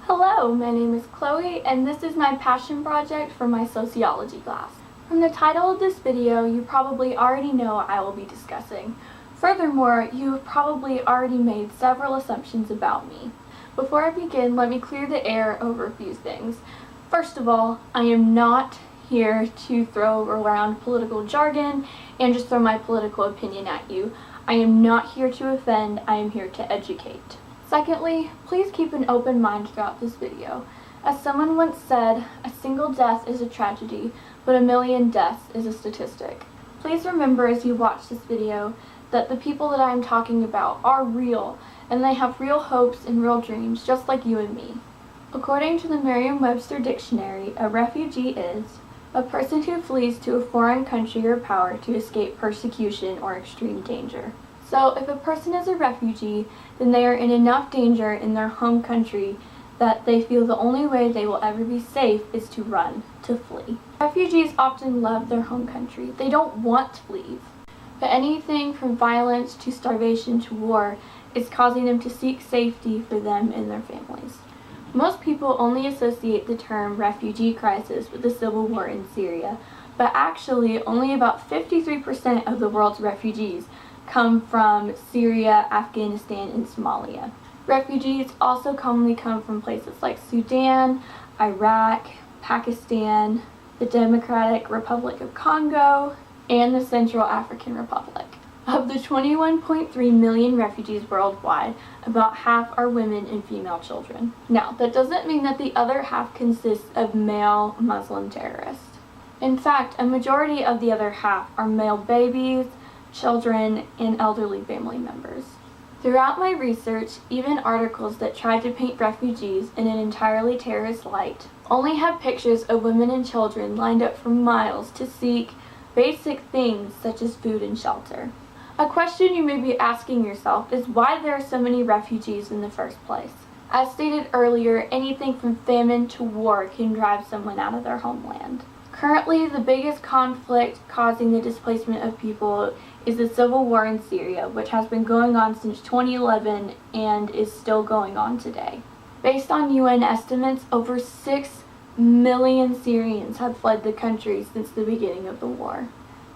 Hello, my name is Chloe, and this is my passion project for my sociology class. From the title of this video, you probably already know what I will be discussing. Furthermore, you have probably already made several assumptions about me. Before I begin, let me clear the air over a few things. First of all, I am not here to throw around political jargon and just throw my political opinion at you. I am not here to offend, I am here to educate. Secondly, please keep an open mind throughout this video. As someone once said, a single death is a tragedy, but a million deaths is a statistic. Please remember as you watch this video that the people that I am talking about are real, and they have real hopes and real dreams, just like you and me. According to the Merriam-Webster dictionary, a refugee is a person who flees to a foreign country or power to escape persecution or extreme danger. So if a person is a refugee, then they are in enough danger in their home country that they feel the only way they will ever be safe is to run, to flee. Refugees often love their home country. They don't want to leave. But anything from violence to starvation to war is causing them to seek safety for them and their families. Most people only associate the term refugee crisis with the civil war in Syria, but actually only about 53% of the world's refugees come from Syria, Afghanistan, and Somalia. Refugees also commonly come from places like Sudan, Iraq, Pakistan, the Democratic Republic of Congo, and the Central African Republic. Of the 21.3 million refugees worldwide, about half are women and female children. Now, that doesn't mean that the other half consists of male Muslim terrorists. In fact, a majority of the other half are male babies, children, and elderly family members. Throughout my research, even articles that tried to paint refugees in an entirely terrorist light only have pictures of women and children lined up for miles to seek basic things such as food and shelter. A question you may be asking yourself is why there are so many refugees in the first place. As stated earlier, anything from famine to war can drive someone out of their homeland. Currently, the biggest conflict causing the displacement of people is the civil war in Syria, which has been going on since 2011 and is still going on today. Based on UN estimates, over 6 million Syrians have fled the country since the beginning of the war.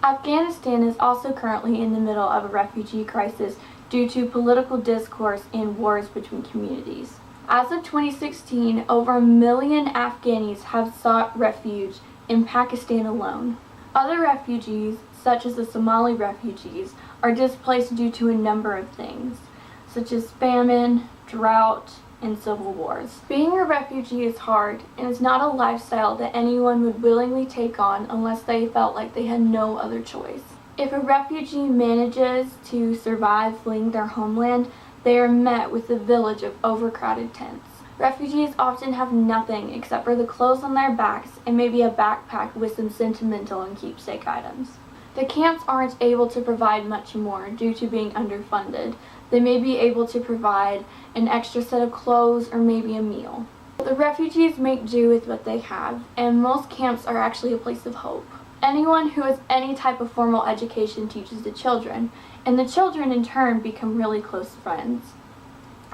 Afghanistan is also currently in the middle of a refugee crisis due to political discourse and wars between communities. As of 2016, over 1 million Afghanis have sought refuge in Pakistan alone. Other refugees, such as the Somali refugees, are displaced due to a number of things, such as famine, drought, and civil wars. Being a refugee is hard, and it's not a lifestyle that anyone would willingly take on unless they felt like they had no other choice. If a refugee manages to survive fleeing their homeland, they are met with a village of overcrowded tents. Refugees often have nothing except for the clothes on their backs and maybe a backpack with some sentimental and keepsake items. The camps aren't able to provide much more due to being underfunded. They may be able to provide an extra set of clothes or maybe a meal. The refugees make do with what they have, and most camps are actually a place of hope. Anyone who has any type of formal education teaches the children, and the children in turn become really close friends.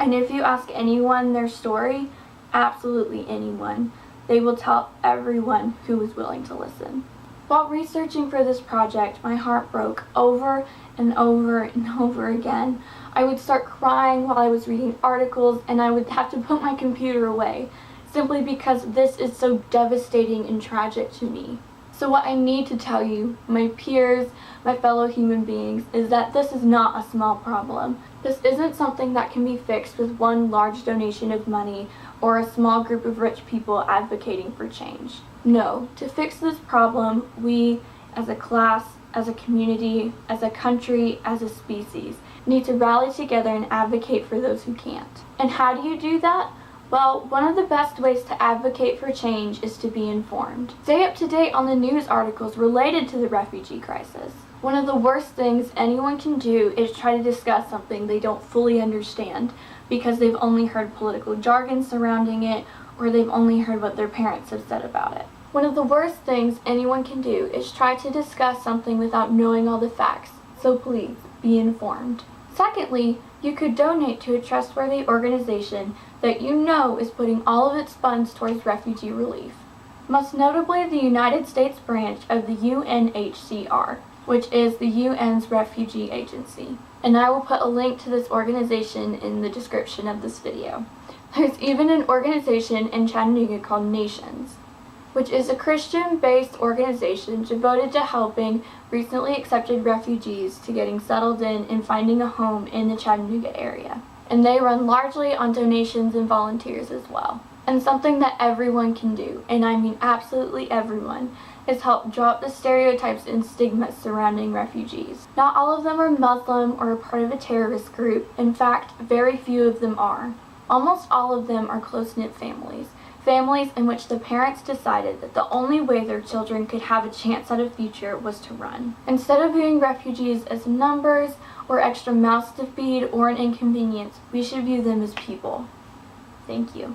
And if you ask anyone their story, absolutely anyone, they will tell everyone who is willing to listen. While researching for this project, my heart broke over and over and over again. I would start crying while I was reading articles, and I would have to put my computer away, simply because this is so devastating and tragic to me. So what I need to tell you, my peers, my fellow human beings, is that this is not a small problem. This isn't something that can be fixed with one large donation of money or a small group of rich people advocating for change. No, to fix this problem, we, as a class, as a community, as a country, as a species, need to rally together and advocate for those who can't. And how do you do that? Well, one of the best ways to advocate for change is to be informed. Stay up to date on the news articles related to the refugee crisis. One of the worst things anyone can do is try to discuss something they don't fully understand because they've only heard political jargon surrounding it or they've only heard what their parents have said about it. One of the worst things anyone can do is try to discuss something without knowing all the facts, so please, be informed. Secondly, you could donate to a trustworthy organization that you know is putting all of its funds towards refugee relief. Most notably the United States branch of the UNHCR, which is the UN's refugee agency. And I will put a link to this organization in the description of this video. There's even an organization in Chattanooga called Nations, which is a Christian-based organization devoted to helping recently accepted refugees to getting settled in and finding a home in the Chattanooga area. And they run largely on donations and volunteers as well. And something that everyone can do, and I mean absolutely everyone, is help drop the stereotypes and stigmas surrounding refugees. Not all of them are Muslim or a part of a terrorist group. In fact, very few of them are. Almost all of them are close-knit families. Families in which the parents decided that the only way their children could have a chance at a future was to run. Instead of viewing refugees as numbers or extra mouths to feed or an inconvenience, we should view them as people. Thank you.